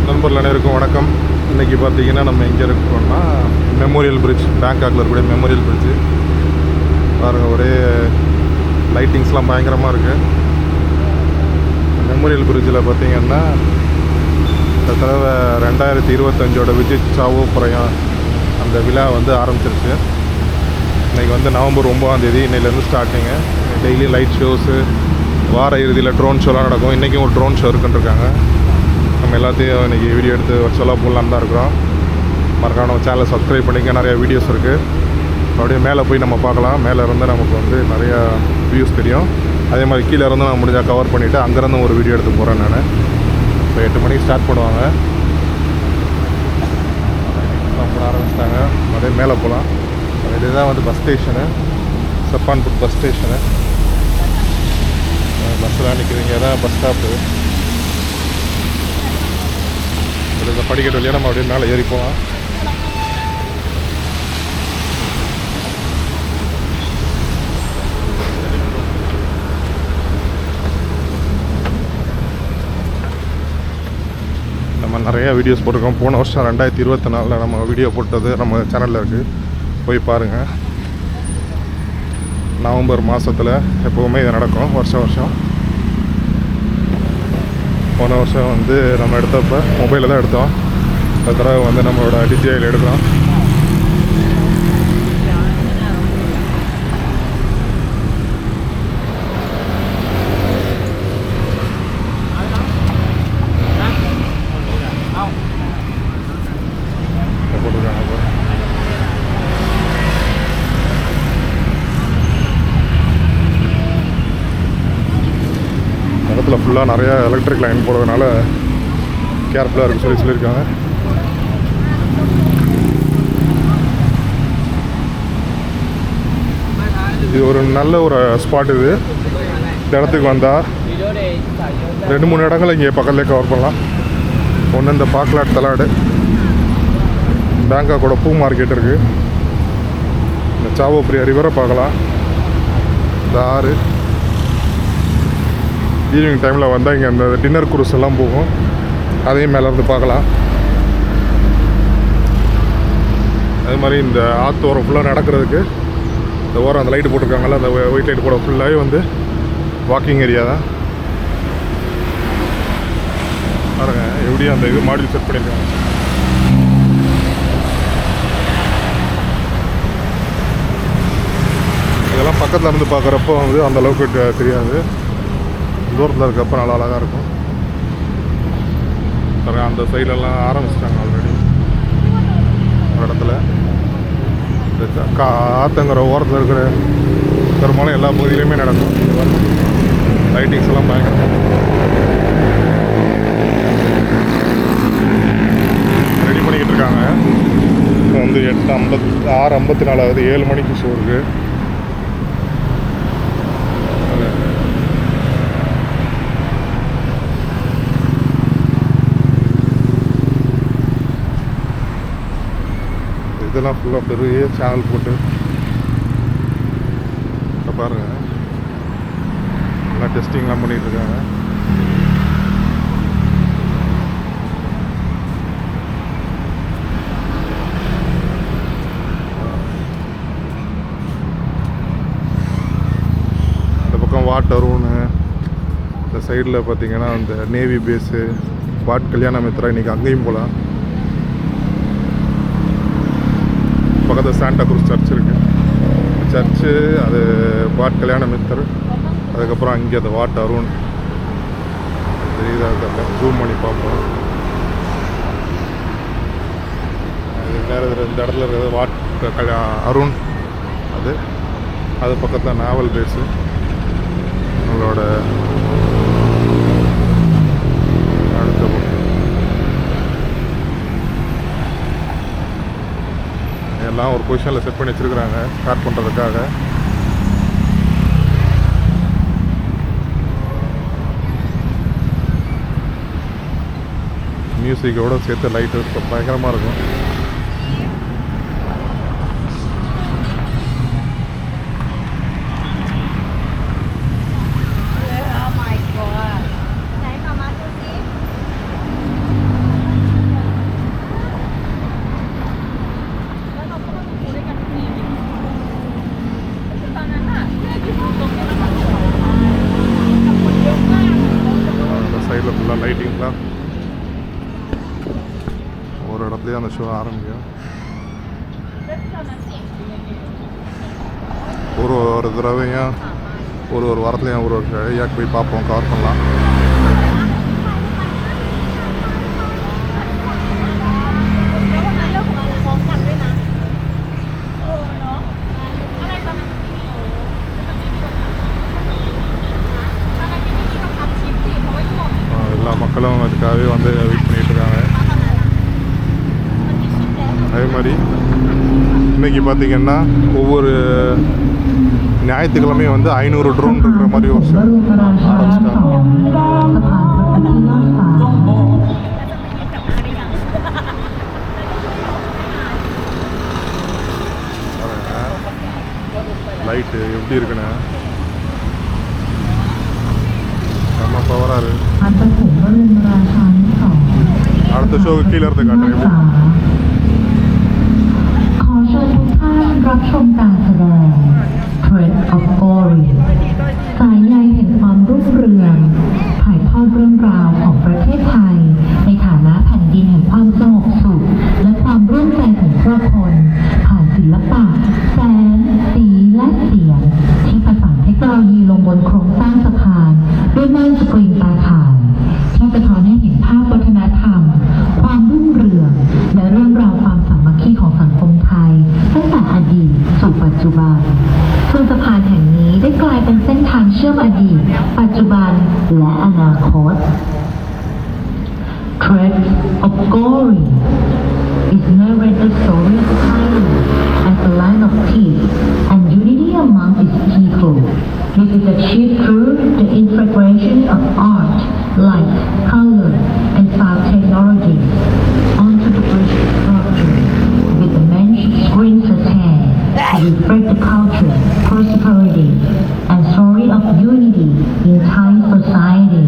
நண்பர்கள் அனைவருக்கும் வணக்கம். இன்றைக்கி பார்த்தீங்கன்னா நம்ம எங்கே இருக்கோம்னா மெமோரியல் பிரிட்ஜ், பேங்காக்கில் இருக்கக்கூடிய மெமோரியல் பிரிட்ஜு பாருங்கள். ஒரே லைட்டிங்ஸ்லாம் பயங்கரமாக இருக்குது. மெமோரியல் பிரிட்ஜில் பார்த்தீங்கன்னா இந்த தடவை 2025 விஜய் சாவோ பிரயான் அந்த விழா வந்து ஆரம்பிச்சிருச்சு. இன்றைக்கி வந்து நவம்பர் 9 இன்னையிலேருந்து ஸ்டார்டிங்கு. டெய்லி லைட் ஷோஸு, வார இறுதியில் ட்ரோன் ஷோலாம் நடக்கும். இன்றைக்கும் ஒரு ட்ரோன் ஷோ இருக்குன்ட்ருக்காங்க. நம்ம எல்லாத்தையும் இன்றைக்கி வீடியோ எடுத்து வர்ச்சுவலாக போடலான்னு தான் இருக்கிறோம். மறக்காம நம்ம சேனலை சப்ஸ்கிரைப் பண்ணிக்க. நிறையா வீடியோஸ் இருக்குது. அப்படியே மேலே போய் நம்ம பார்க்கலாம். மேலே இருந்து நமக்கு வந்து நிறையா வியூஸ் தெரியும். அதே மாதிரி கீழே இருந்து நான் முடிஞ்சால் கவர் பண்ணிவிட்டு அங்கேருந்து ஒரு வீடியோ எடுத்து போகிறேன் நான். இப்போ 8 மணிக்கு ஸ்டார்ட் பண்ணுவாங்க. போட ஆரம்பிச்சிட்டாங்க. அப்படியே மேலே போகலாம். இதுதான் வந்து பஸ் ஸ்டேஷனு, சப்பான்புட் பஸ் ஸ்டேஷனு. பஸ்ஸெலாம் நிற்கிதுங்க. தான் பஸ் ஸ்டாப்பு. இந்த படிக்கட்டு வழியாக நம்ம அப்படியே மேலே ஏறி போகலாம். நம்ம நிறையா வீடியோஸ் போட்டிருக்கோம். போன வருஷம் 2024 நம்ம வீடியோ போட்டது நம்ம சேனலில் இருக்குது, போய் பாருங்கள். நவம்பர் மாதத்தில் எப்போவுமே இது நடக்கும், வருஷம். போன வருஷம் வந்து நம்ம எடுத்தப்போ மொபைலில் தான் எடுத்தோம். அந்த தடவை வந்து நம்மளோட டிஜிஐயில் எடுக்கிறோம். இடத்துல ஃபுல்லாக நிறையா எலக்ட்ரிக் லைன் போடுறதுனால கேர்ஃபுல்லாக இருக்குன்னு சொல்லியிருக்காங்க. இது ஒரு நல்ல ஒரு ஸ்பாட். இது இந்த இடத்துக்கு வந்தால் 2-3 இடங்கள் இங்கே பக்கத்துலேயே கவர் பண்ணலாம். ஒன்று இந்த பாக்லாட் தலாடு, பேங்காக்கோட பூ மார்க்கெட் இருக்குது. இந்த சாவோ பிரியா ரிவரை பார்க்கலாம். இந்த ஆறு ஈவினிங் டைமில் வந்தால் இங்கே அந்த டின்னர் குரூஸ் எல்லாம் போகும். அதையும் மேலேருந்து பார்க்கலாம். அது மாதிரி இந்த ஆற்றோரம் ஃபுல்லாக நடக்கிறதுக்கு இந்த ஓரம் அந்த லைட்டு போட்டிருக்காங்கல்ல, அந்த ஒயிட் லைட் போட ஃபுல்லாகவே வந்து வாக்கிங் ஏரியா தான். பாருங்க எப்படியும் அந்த இது மாடியில் செட் பண்ணியிருக்காங்க. இதெல்லாம் பக்கத்தில் இருந்து பார்க்குறப்போ வந்து அந்த அளவுக்கு தெரியாது. தூரத்தில் இருக்கப்போ நல்லா அழகாக இருக்கும். அந்த சைட்லலாம் ஆரம்பிச்சிட்டாங்க ஆல்ரெடி ஒரு இடத்துல. இந்த ஆத்தங்கிற ஓரத்தில் இருக்கிற பெரும்பாலும் எல்லா பகுதியிலையுமே நடக்கும். லைட்டிங்ஸ் எல்லாம் பயங்கரம் ரெடி பண்ணிக்கிட்டு இருக்காங்க. இப்போ வந்து 6:54 7 மணிக்கு ஷோ இருக்குது. இதெல்லாம் ஃபுல்லாக பெரிய சேனல் போட்டு பாருங்கள். எல்லாம் டெஸ்டிங்லாம் பண்ணிகிட்ருக்காங்க. இந்த பக்கம் வாட்டரூனு, இந்த சைடில் பார்த்திங்கன்னா அந்த நேவி பேஸு, வாட் கல்யாண மித்ரா, இன்றைக்கி அங்கேயும் போகலாம். பக்கத்தில் சாண்டா குரூஸ் சர்ச் இருக்குது. சர்ச்சு அது வாட் கல்யாண மித்தர். அதுக்கப்புறம் அங்கே அந்த வாட் அருண் தெரியுதா, ஜூம் பண்ணி பார்ப்போம். வேறு இந்த இடத்துல இருக்கிறது வாட் அருண். அது பக்கத்தில் நாவல் பேஸு. நம்மளோட அடுத்த எல்லாம் ஒரு பொசிஷனில் செட் பண்ணி வச்சுருக்குறாங்க ஸ்டார்ட் பண்ணுறதுக்காக. மியூசிக்கோடு சேர்த்து லைட்டு பயங்கரமாக இருக்கும். பார்த்தீங்களா ஒரு இடத்துலயே அந்த ஷோ ஆரம்பிக்கும். ஒரு தடவையும் ஒரு வாரத்துலையும் ஒரு வழியாக போய் பார்ப்போம், கவர் பண்ணலாம். எல்லா மக்களும் அதுக்காகவே வந்து வெயிட் பண்ணிகிட்டு இருக்காங்க. அதே மாதிரி இன்றைக்கி பார்த்திங்கன்னா ஒவ்வொரு ஞாயிற்றுக்கிழமையும் வந்து 500 ட்ரோன் இருக்கிற மாதிரி ஒரு லைட்டு எப்படி இருக்குண்ணே, செம்ம பவராக இருக்கு. அடுத்த ஷோவுக்கு கீழே இருந்து காட்டுறேன். ขอเชิญทุกท่านรับชมการแสดง Thread of Glory สายใยแห่งความรุ่งเรืองถ่ายทอดเรื่องราวของประเทศไทยในฐานะแผ่นดินแห่งความสงบสุขและความร่วมใจของผู้คนผ่านศิลปะแสงสีและเสียงที่ผสานเทคโนโลยีลงบนโครงสร้างสะพานด้วยม่านสกรีนตาข่ายที่สะท้อนให้เห็นภาพวัฒนธรรมความรุ่งเรืองและเรื่องราวความสามัคคีของสังคมไทยตั้งแต่อดีตสู่ปัจจุบันซึ่งสะพานแห่งนี้ได้กลายเป็นเส้นทางเชื่อมอดีตปัจจุบันและอนาคต Threads of Glory is narrated the story of Thailand as a land of peace and unity among its people. This is achieved through the integration of art, light, color, and sound technologies onto the bridge structure with immense screen curtain to reflect the culture, prosperity, and story of unity in Thai society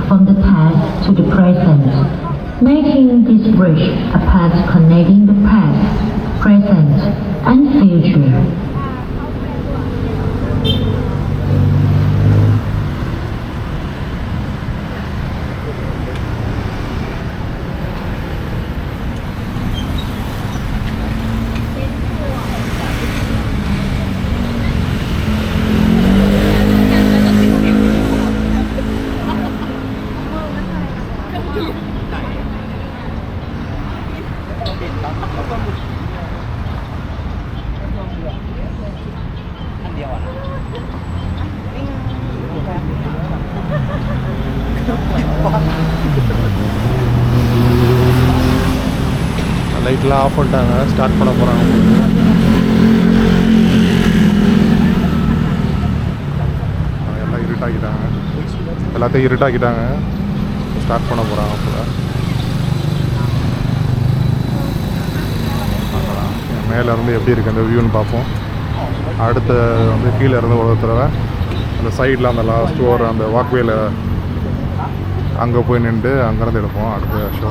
from the past to the present, making this bridge a path connecting the past, present, and future. லைட்லாம் of பண்ணிட்டாங்க, start பண்ண போகிறாங்க. எல்லாம் இருட்டாக்கிட்டாங்க, எல்லாத்தையும் இருட்டாக்கிட்டாங்க, start பண்ண போகிறாங்க. அப்போ மேலேருந்து எப்படி இருக்குது அந்த வியூன்னு பார்ப்போம். அடுத்த வந்து கீழே இருந்து ஒரு தடவை அந்த சைடில் அந்த லாஸ்ட் ஒரு அந்த வாக்வேல அங்கே போய் நின்று அங்கேருந்து எடுப்போம். அடுத்த ஷோ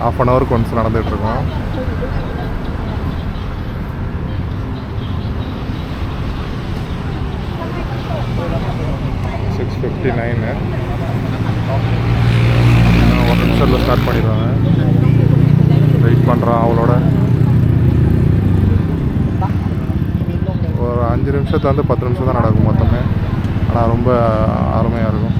½ அன் ஹவருக்கு ஒன்ஸ் நடந்துகிட்ருக்கோம். ஒரு நிமிஷத்தில் ஸ்டார்ட் பண்ணிடுவாங்க. வெயிட் பண்ணுறான் அவளோட. ஒரு 5 நிமிஷத்துல வந்து 10 நிமிஷம் தான் நடக்கும் மொத்தமே. ஆனால் ரொம்ப அருமையாக இருக்கும்.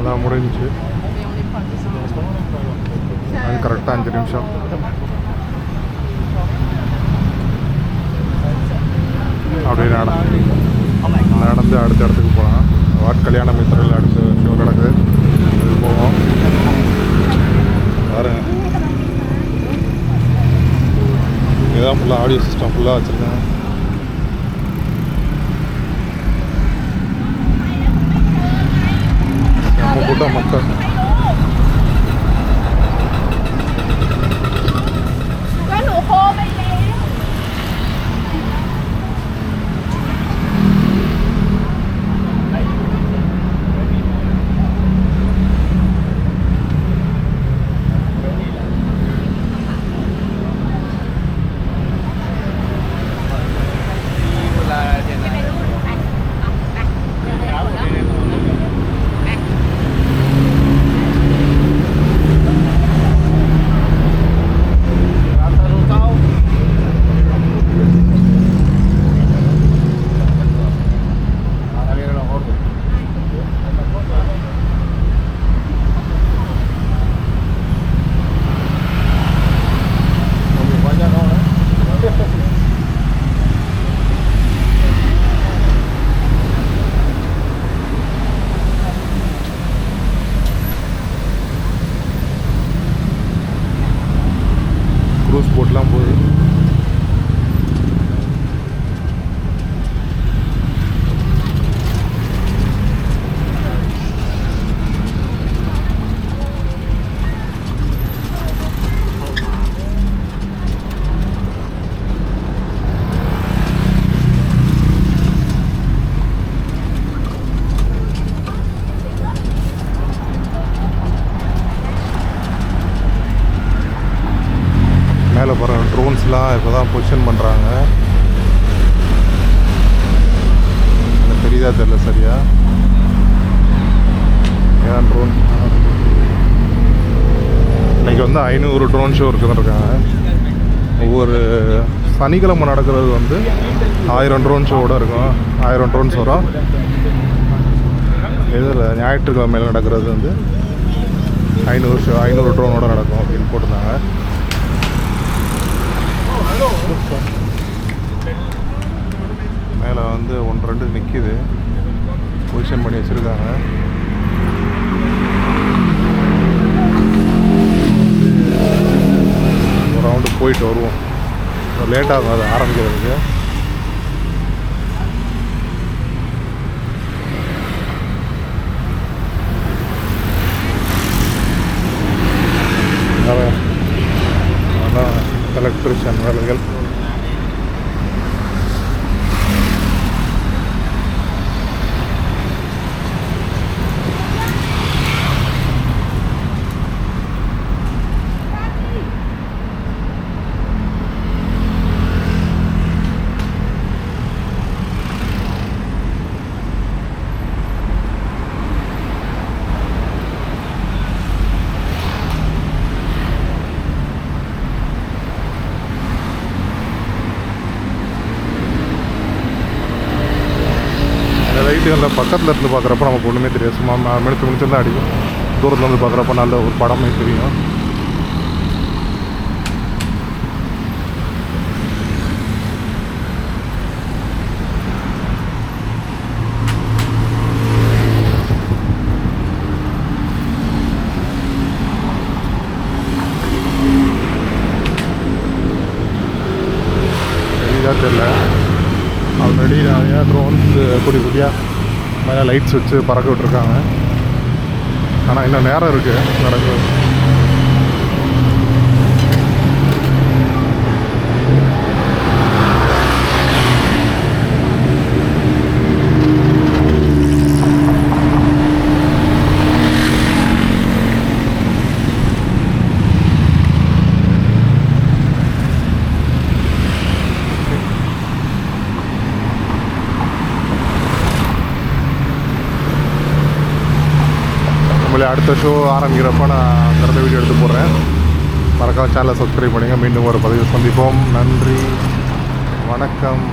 எல்லாம் முடிஞ்சிச்சு. கரெக்டாக 5 நிமிஷம். அப்படியே நடந்து அடுத்த இடத்துக்கு போகலாம். வாட் கல்யாண மித்திரில் அடுத்த ஷோ நடக்குது, அது போவோம். பாருங்க, இதுதான் ஃபுல்லாக ஆடியோ சிஸ்டம் ஃபுல்லாக வச்சுருக்கேன். நம்ம கூட்டம் மக்கள். க்ரூஸ் போட்லாம் போகுது. மேலே போகிற ட்ரோன்ஸ்லாம் இப்போ தான் பொசிஷன் பண்ணுறாங்க. எனக்கு தெரியுதா தெரியல சரியா. ஏன் ட்ரோன் இன்றைக்கி வந்து 500 ட்ரோன் ஷோ இருக்குதுன்னு இருக்காங்க. ஒவ்வொரு சனிக்கிழமை நடக்கிறது வந்து 1000 ட்ரோன் ஷோவோட இருக்கும். 1000 ட்ரோன்ஸ் வரும். இதில் ஞாயிற்றுக்கிழமையில் நடக்கிறது வந்து 500 ட்ரோனோட நடக்கும் அப்படின்னு போட்டிருந்தாங்க. மேலே வந்து 1-2 நிற்கிது, பொசிஷன் பண்ணி வச்சுருக்காங்க. ஒரு ரவுண்டு போயிட்டு வருவோம். லேட்டாகும் அது ஆரம்பிக்கிறதுக்கு. அதான் எலக்ட்ரிஷியன் வேலைகள். லைட்டுகளில் பக்கத்தில் இருந்து பார்க்குறப்ப நமக்கு ஒன்றுமே தெரியாது. சும்மா மினிச்சு தான் அடிக்கும். தூரத்தில் வந்து பார்க்குறப்ப நல்ல ஒரு படமே தெரியும். தெரியுதா தெரியல. ஆல்ரெடி நிறையா ட்ரோன்ஸ் குடி குடியாக மேலே லைட்ஸ் வச்சு பறக்க விட்ருக்காங்க. ஆனால் இன்னும் நேரம் இருக்குது நடக்குது. அடுத்த ஷோ ஆரம்பிக்கிறப்ப நான் அங்கிருந்த வீடியோ எடுத்து போடுறேன். மறக்காம சேனலை சப்ஸ்கிரைப் பண்ணுங்கள். மீண்டும் ஒரு பதிவு சந்திப்போம். நன்றி, வணக்கம்.